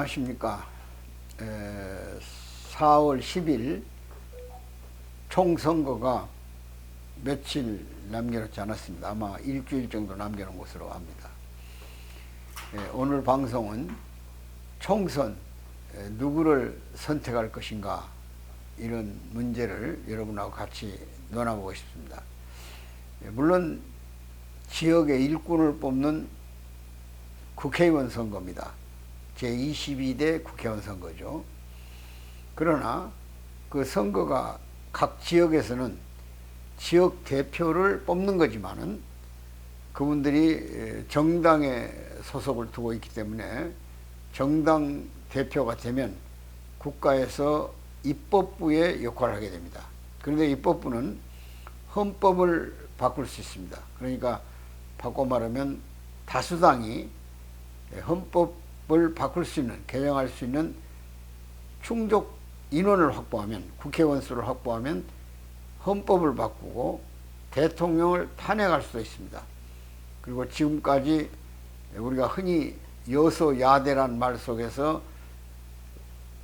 안녕하십니까. 4월 10일 총선거가 며칠 남겨놓지 않았습니다. 아마 일주일 정도 남겨놓은 것으로 압니다. 오늘 방송은 총선 누구를 선택할 것인가 이런 문제를 여러분하고 같이 논해보고 싶습니다. 물론 지역의 일꾼을 뽑는 국회의원 선거입니다. 제22대 국회의원 선거죠. 그러나 그 선거가 각 지역에서는 지역 대표를 뽑는 거지만은 그분들이 정당에 소속을 두고 있기 때문에 정당 대표가 되면 국가에서 입법부의 역할을 하게 됩니다. 그런데 입법부는 헌법을 바꿀 수 있습니다. 그러니까 바꿔 말하면 다수당이 헌법을 바꿀 수 있는, 개정할 수 있는 충족 인원을 확보하면, 국회의원 수를 확보하면 헌법을 바꾸고 대통령을 탄핵할 수도 있습니다. 그리고 지금까지 우리가 흔히 여소야대란 말 속에서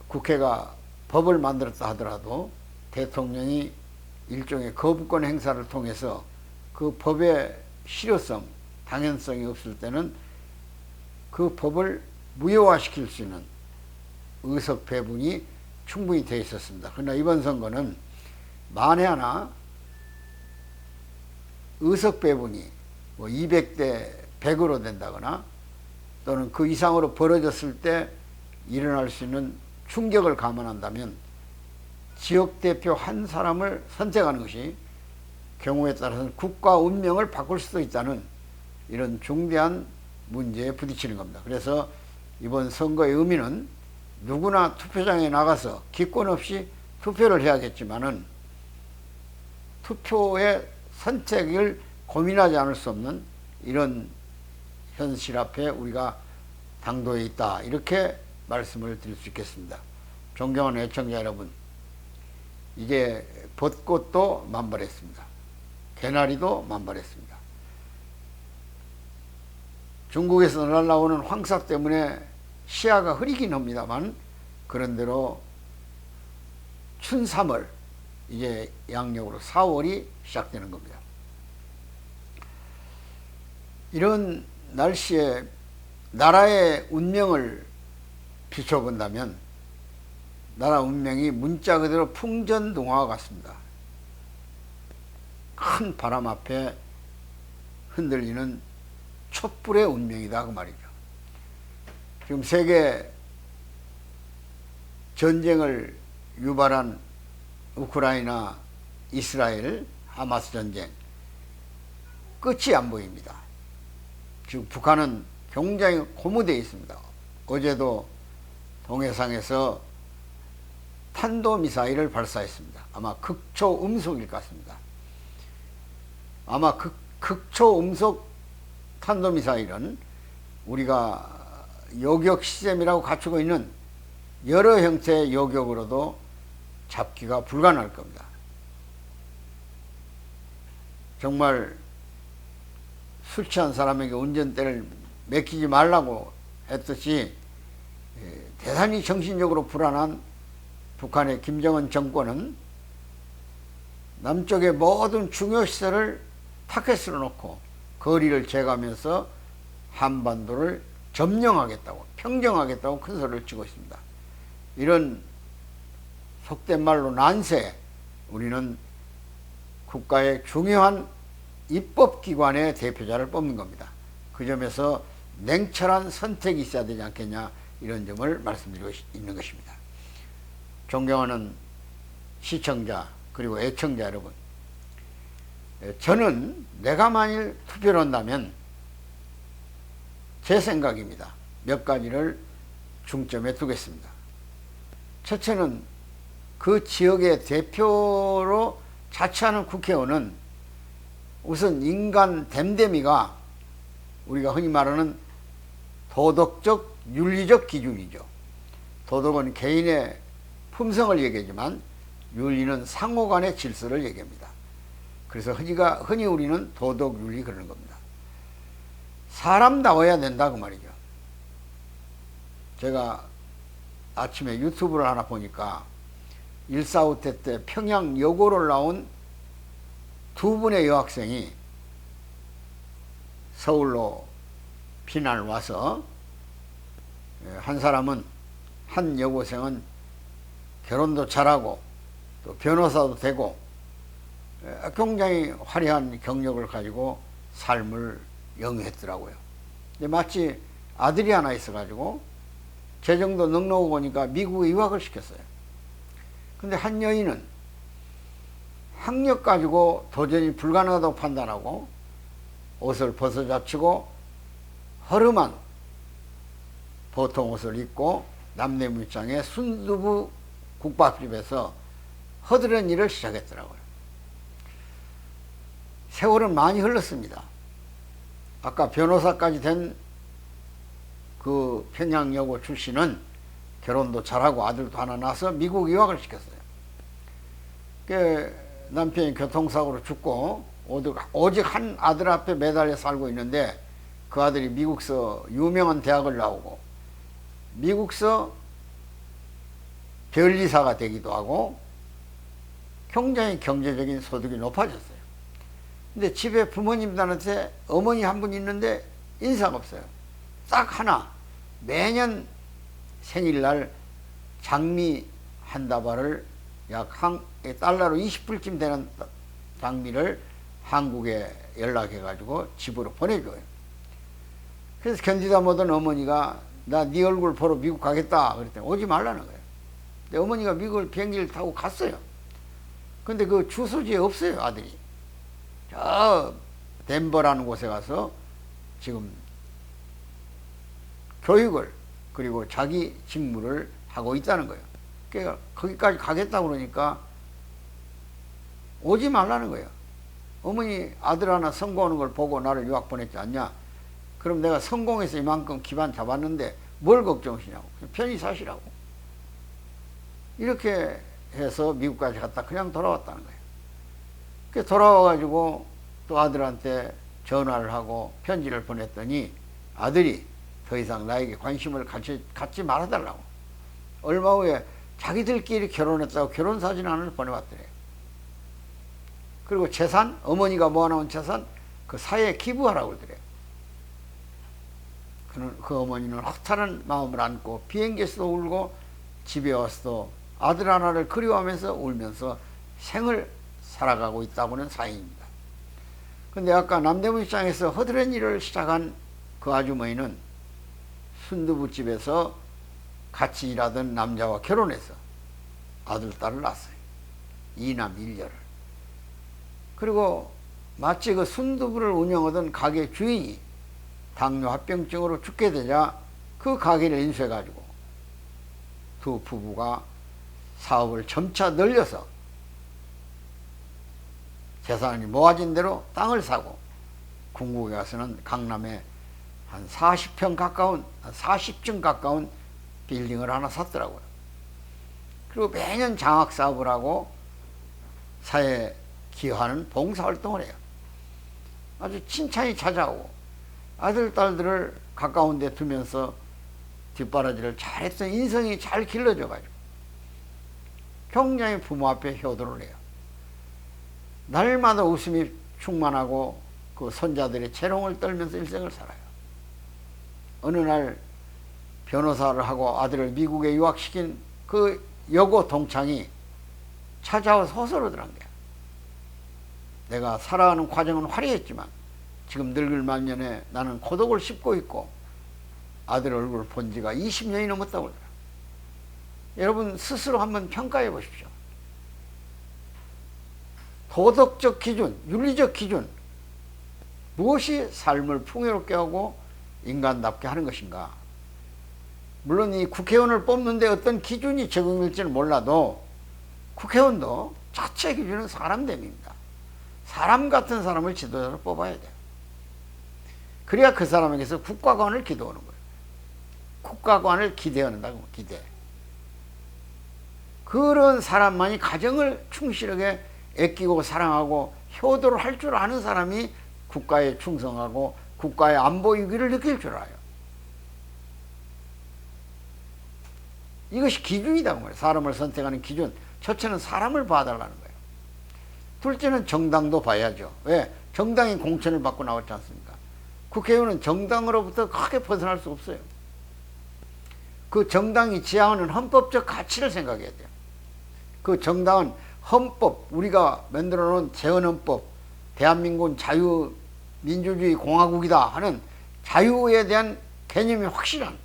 국회가 법을 만들었다 하더라도 대통령이 일종의 거부권 행사를 통해서 그 법의 실효성, 당연성이 없을 때는 그 법을 무효화시킬 수 있는 의석 배분이 충분히 되어 있었습니다. 그러나 이번 선거는 만에 하나 의석 배분이 200대 100으로 된다거나 또는 그 이상으로 벌어졌을 때 일어날 수 있는 충격을 감안한다면 지역대표 한 사람을 선택하는 것이 경우에 따라서는 국가 운명을 바꿀 수도 있다는 이런 중대한 문제에 부딪히는 겁니다. 그래서 이번 선거의 의미는 누구나 투표장에 나가서 기권 없이 투표를 해야겠지만은 투표의 선택을 고민하지 않을 수 없는 이런 현실 앞에 우리가 당도해 있다, 이렇게 말씀을 드릴 수 있겠습니다. 존경하는 애청자 여러분, 이제 벚꽃도 만발했습니다. 개나리도 만발했습니다. 중국에서 날아오는 황사 때문에 시야가 흐리긴 합니다만, 그런대로 춘3월, 이제 양력으로 4월이 시작되는 겁니다. 이런 날씨에 나라의 운명을 비춰본다면 나라 운명이 문자 그대로 풍전등화와 같습니다. 큰 바람 앞에 흔들리는 촛불의 운명이다, 그 말이죠. 지금 세계 전쟁을 유발한 우크라이나, 이스라엘, 하마스 전쟁, 끝이 안 보입니다. 지금 북한은 굉장히 고무되어 있습니다. 어제도 동해상에서 탄도미사일을 발사했습니다. 아마 극초음속일 것 같습니다. 아마 극초음속 탄도미사일은 우리가 요격 시스템이라고 갖추고 있는 여러 형태의 요격으로도 잡기가 불가능할 겁니다. 정말 술 취한 사람에게 운전대를 맡기지 말라고 했듯이 대단히 정신적으로 불안한 북한의 김정은 정권은 남쪽의 모든 중요 시설을 타켓으로 놓고 거리를 재가면서 한반도를 점령하겠다고, 평정하겠다고 큰 소리를 치고 있습니다. 이런 속된 말로 난세에 우리는 국가의 중요한 입법기관의 대표자를 뽑는 겁니다. 그 점에서 냉철한 선택이 있어야 되지 않겠냐, 이런 점을 말씀드리고 있는 것입니다. 존경하는 시청자 그리고 애청자 여러분, 저는 내가 만일 투표를 한다면 제 생각입니다. 몇 가지를 중점에 두겠습니다. 첫째는 그 지역의 대표로 자처하는 국회의원은 우선 인간 됨됨이가 우리가 흔히 말하는 도덕적, 윤리적 기준이죠. 도덕은 개인의 품성을 얘기하지만 윤리는 상호 간의 질서를 얘기합니다. 그래서 흔히 우리는 도덕, 윤리 그러는 겁니다. 사람다워야 된다, 그 말이죠. 제가 아침에 유튜브를 하나 보니까 1.4.5태 때 평양 여고를 나온 두 분의 여학생이 서울로 피난을 와서, 한 사람은, 한 여고생은 결혼도 잘하고 또 변호사도 되고 굉장히 화려한 경력을 가지고 삶을 영위했더라고요. 근데 마치 아들이 하나 있어가지고 재정도 넉넉하고 보니까 미국에 유학을 시켰어요. 근데 한 여인은 학력 가지고 도전이 불가능하다고 판단하고 옷을 벗어자치고 허름한 보통 옷을 입고 남대문장의 순두부 국밥집에서 허드렛 일을 시작했더라고요. 세월은 많이 흘렀습니다. 아까 변호사까지 된 그 평양여고 출신은 결혼도 잘하고 아들도 하나 낳아서 미국 유학을 시켰어요. 남편이 교통사고로 죽고 오직 한 아들 앞에 매달려 살고 있는데, 그 아들이 미국서 유명한 대학을 나오고 미국서 변리사가 되기도 하고 굉장히 경제적인 소득이 높아졌어요. 근데 집에 부모님들한테 어머니 한 분 있는데 인사가 없어요. 딱 하나, 매년 생일날 장미 한 다발을 약 달러로 20불쯤 되는 장미를 한국에 연락해가지고 집으로 보내줘요. 그래서 견디다 못한 어머니가 나 네 얼굴 보러 미국 가겠다 그랬더니 오지 말라는 거예요. 근데 어머니가 미국을 비행기를 타고 갔어요. 근데 그 주소지에 없어요, 아들이. 저 덴버라는 곳에 가서 지금 교육을, 그리고 자기 직무를 하고 있다는 거예요. 그러니까 거기까지 가겠다고 그러니까 오지 말라는 거예요. 어머니 아들 하나 성공하는 걸 보고 나를 유학 보냈지 않냐? 그럼 내가 성공해서 이만큼 기반 잡았는데 뭘 걱정하시냐고. 편히 사시라고. 이렇게 해서 미국까지 갔다 그냥 돌아왔다는 거예요. 그래서 돌아와가지고 또 아들한테 전화를 하고 편지를 보냈더니 아들이 더 이상 나에게 관심을 갖지 말아달라고. 얼마 후에 자기들끼리 결혼했다고 결혼사진 하나를 보내왔더래요. 그리고 재산, 어머니가 모아놓은 재산 그 사회에 기부하라고 그러더래요. 그 어머니는 허탈한 마음을 안고 비행기에서도 울고 집에 와서도 아들 하나를 그리워하면서 울면서 생을 살아가고 있다고는 사연입니다. 근데 아까 남대문 시장에서 허드렛 일을 시작한 그 아주머니는 순두부집에서 같이 일하던 남자와 결혼해서 아들, 딸을 낳았어요. 이남 일녀를. 그리고 마치 그 순두부를 운영하던 가게 주인이 당뇨 합병증으로 죽게 되자 그 가게를 인수해가지고 두 부부가 사업을 점차 늘려서 재산이 모아진 대로 땅을 사고 궁극에 가서는 강남에 한 40평 가까운, 한 40층 가까운 빌딩을 하나 샀더라고요. 그리고 매년 장학 사업을 하고 사회에 기여하는 봉사활동을 해요. 아주 칭찬이 찾아오고 아들, 딸들을 가까운 데 두면서 뒷바라지를 잘했던 인성이 잘 길러져가지고 굉장히 부모 앞에 효도를 해요. 날마다 웃음이 충만하고 그 손자들의 재롱을 떨면서 일생을 살아요. 어느 날 변호사를 하고 아들을 미국에 유학시킨 그 여고 동창이 찾아와서 호소를 하더란 거야. 내가 살아가는 과정은 화려했지만 지금 늙을 만년에 나는 고독을 씹고 있고 아들 얼굴을 본 지가 20년이 넘었다고 그러더라. 여러분 스스로 한번 평가해 보십시오. 도덕적 기준, 윤리적 기준, 무엇이 삶을 풍요롭게 하고 인간답게 하는 것인가? 물론 이 국회의원을 뽑는데 어떤 기준이 적용될지는 몰라도 국회의원도 자체 기준은 사람됨입니다. 사람 같은 사람을 지도자로 뽑아야 돼요. 그래야 그 사람에게서 국가관을 기도하는 거예요. 국가관을 기대한다고, 기대. 그런 사람만이 가정을 충실하게 아끼고 사랑하고 효도를 할 줄 아는 사람이 국가에 충성하고 국가의 안보 위기를 느낄 줄 알아요. 이것이 기준이다 그 말이에요. 사람을 선택하는 기준. 첫째는 사람을 봐달라는 거예요. 둘째는 정당도 봐야죠. 왜? 정당이 공천을 받고 나왔지 않습니까? 국회의원은 정당으로부터 크게 벗어날 수 없어요. 그 정당이 지향하는 헌법적 가치를 생각해야 돼요. 그 정당은 헌법, 우리가 만들어 놓은 재헌헌법, 대한민국은 자유민주주의 공화국이다 하는 자유에 대한 개념이 확실한,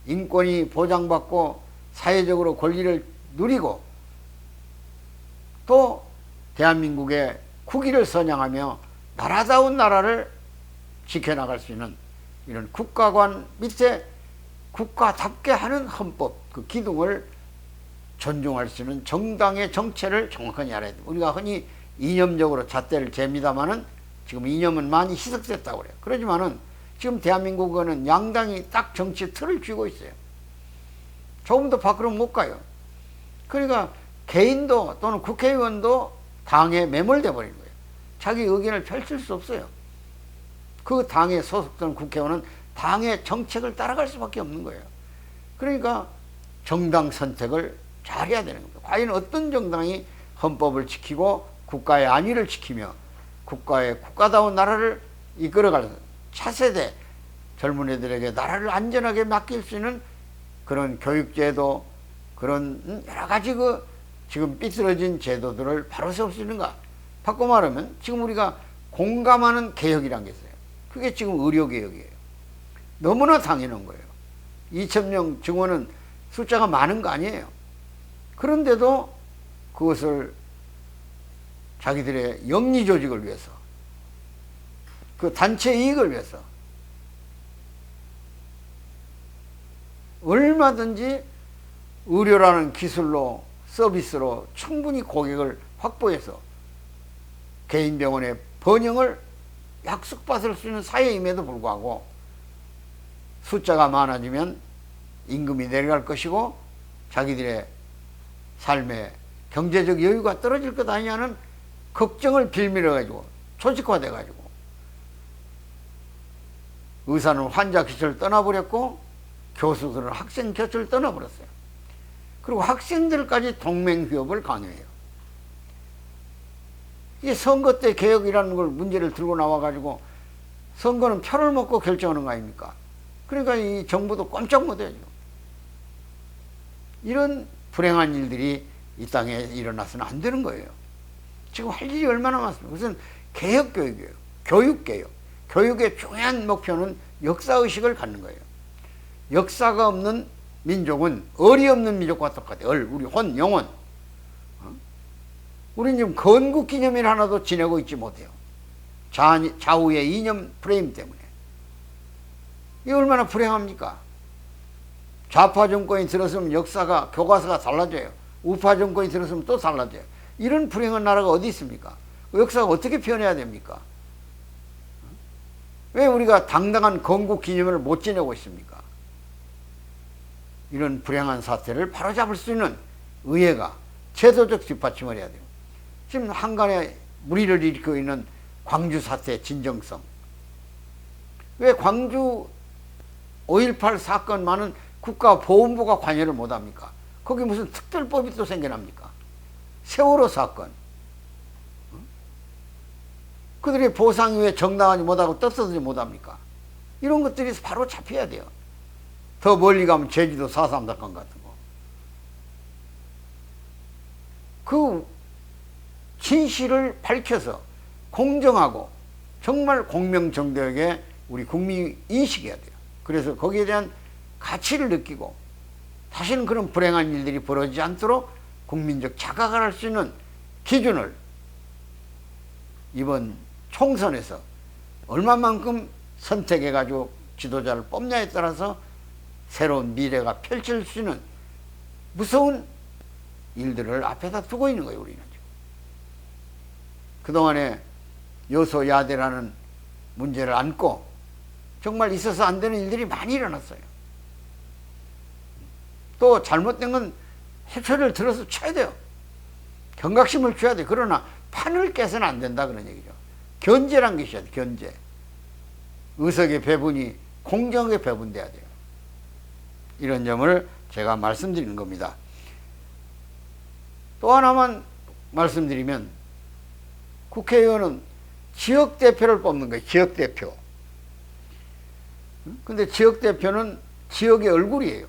인권이 보장받고 사회적으로 권리를 누리고 또 대한민국의 국위를 선양하며 나라다운 나라를 지켜나갈 수 있는 이런 국가관 밑에 국가답게 하는 헌법, 그 기둥을 존중할 수 있는 정당의 정체를 정확하게 알아야 돼요. 우리가 흔히 이념적으로 잣대를 잽니다마는 지금 이념은 많이 희석됐다고 그래요. 그러지만은 지금 대한민국은 양당이 딱 정치 틀을 쥐고 있어요. 조금 더 밖으로 못 가요. 그러니까 개인도 또는 국회의원도 당에 매몰돼 버린 거예요. 자기 의견을 펼칠 수 없어요. 그 당에 소속된 국회의원은 당의 정책을 따라갈 수밖에 없는 거예요. 그러니까 정당 선택을 잘해야 되는 겁니다. 과연 어떤 정당이 헌법을 지키고 국가의 안위를 지키며 국가다운 나라를 이끌어갈 차세대 젊은 애들에게 나라를 안전하게 맡길 수 있는 그런 교육제도, 그런 여러 가지 지금 삐뚤어진 제도들을 바로 세울 수 있는가? 바꿔 말하면 지금 우리가 공감하는 개혁이란 게 있어요. 그게 지금 의료개혁이에요. 너무나 당연한 거예요. 2,000명 증원은 숫자가 많은 거 아니에요. 그런데도 그것을 자기들의 영리 조직을 위해서, 그 단체 이익을 위해서 얼마든지 의료라는 기술로, 서비스로 충분히 고객을 확보해서 개인 병원의 번영을 약속받을 수 있는 사회임에도 불구하고 숫자가 많아지면 임금이 내려갈 것이고 자기들의 삶의 경제적 여유가 떨어질 것 아니냐는 걱정을 빌밀어 가지고 조직화돼 가지고 의사는 환자 곁을 떠나버렸고 교수들은 학생 곁을 떠나버렸어요. 그리고 학생들까지 동맹휴업을 강요해요. 이게 선거 때 개혁이라는 걸 문제를 들고 나와 가지고 선거는 표를 먹고 결정하는 거 아닙니까? 그러니까 이 정부도 꼼짝 못해요. 이런 불행한 일들이 이 땅에 일어나서는 안 되는 거예요. 지금 할 일이 얼마나 많습니까? 그것은 개혁교육이에요. 교육개혁. 교육의 중요한 목표는 역사의식을 갖는 거예요. 역사가 없는 민족은 얼이 없는 민족과 똑같아요. 우리 혼, 영혼. 우리는 지금 건국기념일 하나도 지내고 있지 못해요. 좌우의 이념 프레임 때문에. 이게 얼마나 불행합니까? 좌파 정권이 들어서면 역사가, 교과서가 달라져요. 우파 정권이 들어서면 또 달라져요. 이런 불행한 나라가 어디 있습니까? 역사가 어떻게 변해야 됩니까? 왜 우리가 당당한 건국기념일을 못 지내고 있습니까? 이런 불행한 사태를 바로잡을 수 있는 의회가 제도적 뒷받침을 해야 돼요. 지금 한간에 무리를 일으키고 있는 광주 사태의 진정성. 왜 광주 5.18 사건 많은 국가보훈부가 관여를 못합니까? 거기 무슨 특별법이 또 생겨납니까? 세월호 사건. 그들이 보상이 왜 정당하지 못하고 떳떳하지 못합니까? 이런 것들이 바로 잡혀야 돼요. 더 멀리 가면 제주도 4.3 사건 같은 거. 그 진실을 밝혀서 공정하고 정말 공명정대하게 우리 국민이 인식해야 돼요. 그래서 거기에 대한 가치를 느끼고 다시는 그런 불행한 일들이 벌어지지 않도록 국민적 자각을 할 수 있는 기준을 이번 총선에서 얼마만큼 선택해가지고 지도자를 뽑냐에 따라서 새로운 미래가 펼칠 수 있는 무서운 일들을 앞에다 두고 있는 거예요, 우리는. 그동안에 여소야대라는 문제를 안고 정말 있어서 안 되는 일들이 많이 일어났어요. 또 잘못된 건 해초를 들어서 쳐야 돼요. 경각심을 줘야 돼요. 그러나 판을 깨서는 안 된다 그런 얘기죠. 견제란 게 있어야 돼요. 견제. 의석의 배분이 공정하게 배분돼야 돼요. 이런 점을 제가 말씀드리는 겁니다. 또 하나만 말씀드리면 국회의원은 지역대표를 뽑는 거예요. 지역대표. 근데 지역대표는 지역의 얼굴이에요.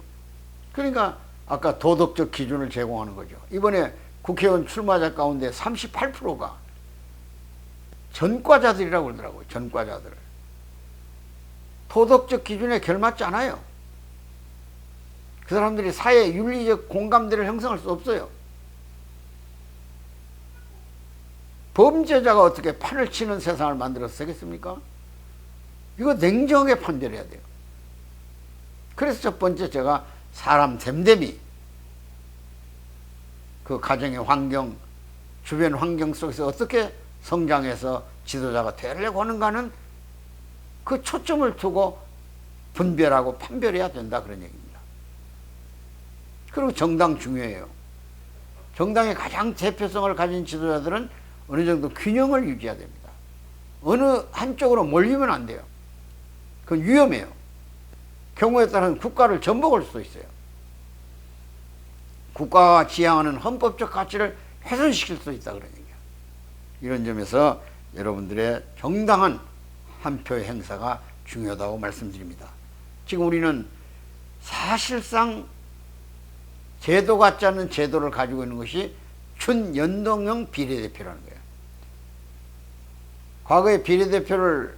그러니까 아까 도덕적 기준을 제공하는 거죠. 이번에 국회의원 출마자 가운데 38%가 전과자들이라고 그러더라고요. 전과자들. 도덕적 기준에 결맞지 않아요. 그 사람들이 사회 윤리적 공감대를 형성할 수 없어요. 범죄자가 어떻게 판을 치는 세상을 만들어서 되겠습니까? 이거 냉정하게 판별해야 돼요. 그래서 첫 번째 제가 사람 됨됨이, 그 가정의 환경, 주변 환경 속에서 어떻게 성장해서 지도자가 되려고 하는가는 그 초점을 두고 분별하고 판별해야 된다, 그런 얘기입니다. 그리고 정당 중요해요. 정당의 가장 대표성을 가진 지도자들은 어느 정도 균형을 유지해야 됩니다. 어느 한쪽으로 몰리면 안 돼요. 그건 위험해요. 경우에 따라서는 국가를 전복할 수도 있어요. 국가가 지향하는 헌법적 가치를 훼손시킬 수도 있다, 그런 얘기예요. 이런 점에서 여러분들의 정당한 한 표의 행사가 중요하다고 말씀드립니다. 지금 우리는 사실상 제도 같지 않은 제도를 가지고 있는 것이 준연동형 비례대표라는 거예요. 과거에 비례대표를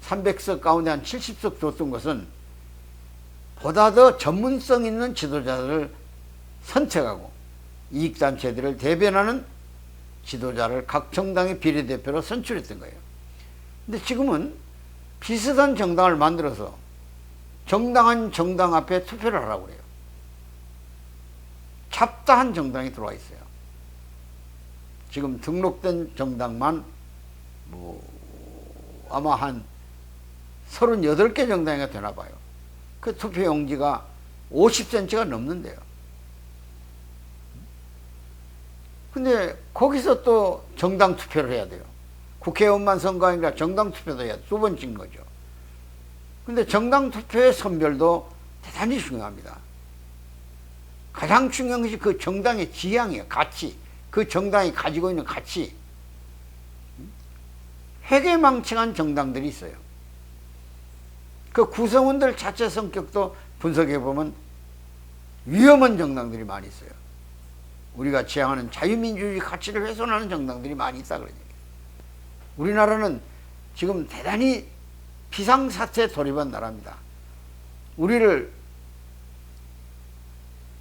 300석 가운데 한 70석 줬던 것은 보다 더 전문성 있는 지도자들을 선택하고 이익단체들을 대변하는 지도자를 각 정당의 비례대표로 선출했던 거예요. 근데 지금은 비슷한 정당을 만들어서 정당한 정당 앞에 투표를 하라고 그래요. 잡다한 정당이 들어와 있어요. 지금 등록된 정당만 아마 한 38개 정당이 되나 봐요. 그 투표 용지가 50cm가 넘는데요. 근데 거기서 또 정당 투표를 해야 돼요. 국회의원만 선거 아니라 정당 투표도 해야 돼요. 두 번째인 거죠. 근데 정당 투표의 선별도 대단히 중요합니다. 가장 중요한 것이 그 정당의 지향이에요. 가치. 그 정당이 가지고 있는 가치. 회계망측한 정당들이 있어요. 그 구성원들 자체 성격도 분석해보면 위험한 정당들이 많이 있어요. 우리가 지향하는 자유민주주의 가치를 훼손하는 정당들이 많이 있다, 그런 얘기예요. 우리나라는 지금 대단히 비상사태에 돌입한 나라입니다. 우리를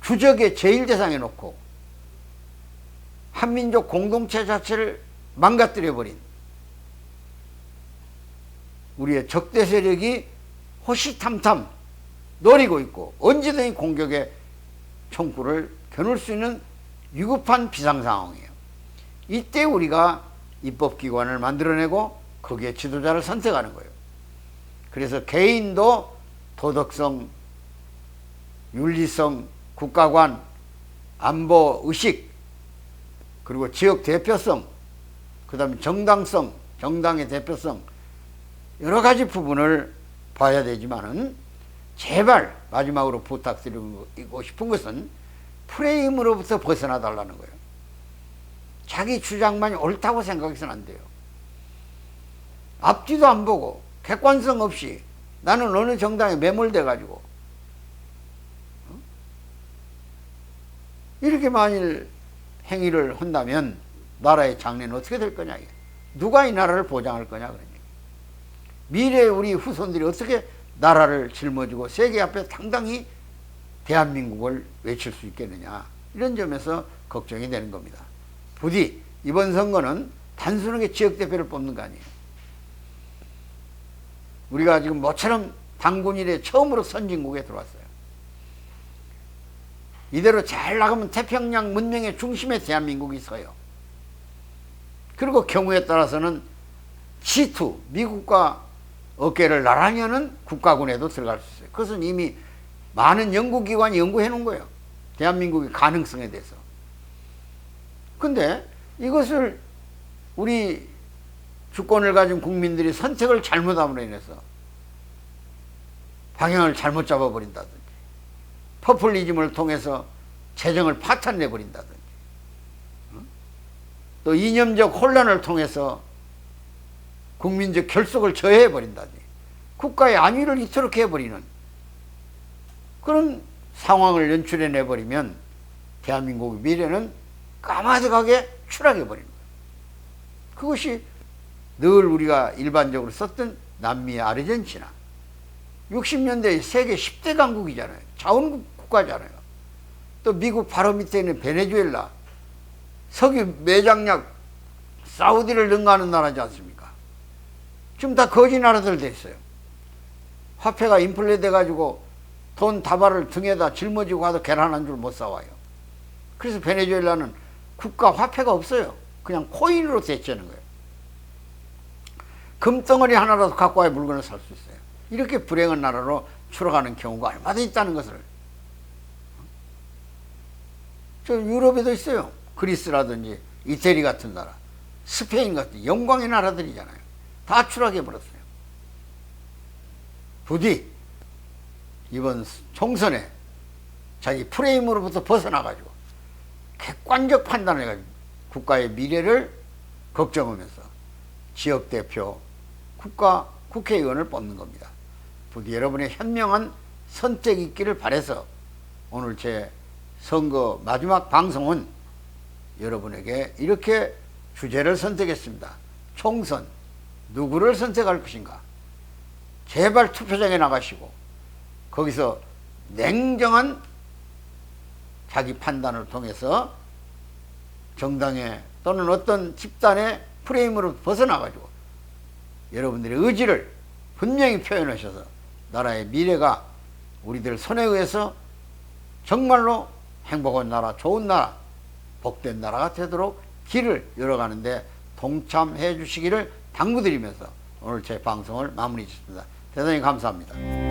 주적의 제1대상에 놓고 한민족 공동체 자체를 망가뜨려버린 우리의 적대 세력이 호시탐탐 노리고 있고 언제든지 공격의 총구를 겨눌 수 있는 위급한 비상상황이에요. 이때 우리가 입법기관을 만들어내고 거기에 지도자를 선택하는 거예요. 그래서 개인도 도덕성, 윤리성, 국가관, 안보의식, 그리고 지역 대표성, 그 다음에 정당성, 정당의 대표성, 여러 가지 부분을 봐야 되지만은 제발 마지막으로 부탁드리고 싶은 것은 프레임으로부터 벗어나 달라는 거예요. 자기 주장만이 옳다고 생각해서는 안 돼요. 앞뒤도 안 보고 객관성 없이 나는 어느 정당에 매몰돼 가지고 이렇게 만일 행위를 한다면 나라의 장래는 어떻게 될 거냐. 누가 이 나라를 보장할 거냐. 그런 얘기. 미래의 우리 후손들이 어떻게 나라를 짊어지고 세계 앞에 당당히 대한민국을 외칠 수 있겠느냐. 이런 점에서 걱정이 되는 겁니다. 부디 이번 선거는 단순하게 지역대표를 뽑는 거 아니에요. 우리가 지금 모처럼 단군 이래 처음으로 선진국에 들어왔어요. 이대로 잘 나가면 태평양 문명의 중심에 대한민국이 서요. 그리고 경우에 따라서는 G2, 미국과 어깨를 나란히 하는 국가군에도 들어갈 수 있어요. 그것은 이미 많은 연구기관이 연구해 놓은 거예요. 대한민국의 가능성에 대해서. 근데 이것을 우리 주권을 가진 국민들이 선택을 잘못함으로 인해서 방향을 잘못 잡아버린다든지 포퓰리즘을 통해서 재정을 파탄내 버린다든지, 또 이념적 혼란을 통해서 국민적 결속을 저해해 버린다든지, 국가의 안위를 이토록 해버리는 그런 상황을 연출해 내버리면 대한민국의 미래는 까마득하게 추락해 버리는 거예요. 그것이 늘 우리가 일반적으로 썼던 남미의 아르헨티나, 60년대 세계 10대 강국이잖아요. 자원국 국가잖아요. 또 미국 바로 밑에 있는 베네수엘라, 석유 매장약 사우디를 능가하는 나라지 않습니까? 지금 다 거지 나라들 돼 있어요. 화폐가 인플레 돼가지고 돈 다발을 등에다 짊어지고 가도 계란 한 줄 못 사와요. 그래서 베네수엘라는 국가 화폐가 없어요. 그냥 코인으로 대체하는 거예요. 금덩어리 하나라도 갖고 와야 물건을 살 수 있어요. 이렇게 불행한 나라로 추락하는 경우가 얼마나 있다는 것을. 저 유럽에도 있어요. 그리스라든지 이태리 같은 나라, 스페인 같은 영광의 나라들이잖아요. 다 추락해 버렸어요. 부디 이번 총선에 자기 프레임으로부터 벗어나가지고 객관적 판단을 해가지고 국가의 미래를 걱정하면서 지역대표, 국회의원을 뽑는 겁니다. 부디 여러분의 현명한 선택이 있기를 바라서 오늘 제 선거 마지막 방송은 여러분에게 이렇게 주제를 선택했습니다. 총선, 누구를 선택할 것인가? 제발 투표장에 나가시고 거기서 냉정한 자기 판단을 통해서 정당의 또는 어떤 집단의 프레임으로 벗어나가지고 여러분들의 의지를 분명히 표현하셔서 나라의 미래가 우리들 손에 의해서 정말로 행복한 나라, 좋은 나라, 복된 나라가 되도록 길을 열어가는데 동참해 주시기를 당부드리면서 오늘 제 방송을 마무리 짓습니다. 대단히 감사합니다.